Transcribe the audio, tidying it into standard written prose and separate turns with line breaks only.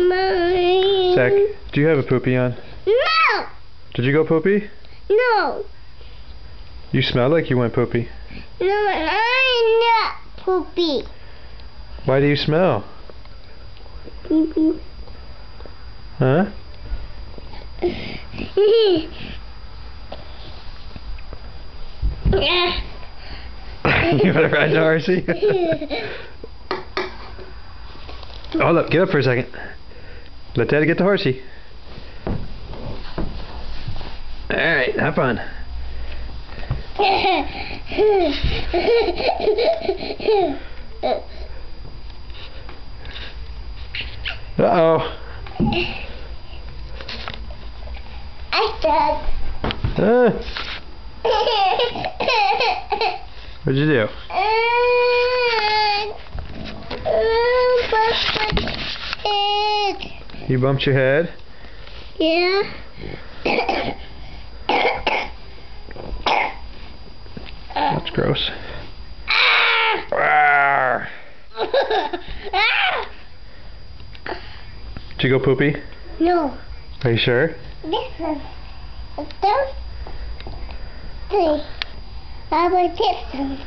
Mommy.
Zach, do you have a poopy on?
No.
Did you go poopy?
No.
You smell like you went poopy.
No, I'm not poopy.
Why do you smell?
Pee-pee.
Huh? You wanna ride the horsey? Hold up, get up for a second. Let Daddy get the horsey. Alright, have fun. Uh-oh.
I said.
What'd you do? You bumped your head?
Yeah.
That's gross. Rawr. Did you go poopy?
No.
Are you sure?
This one. Those three. I will get some.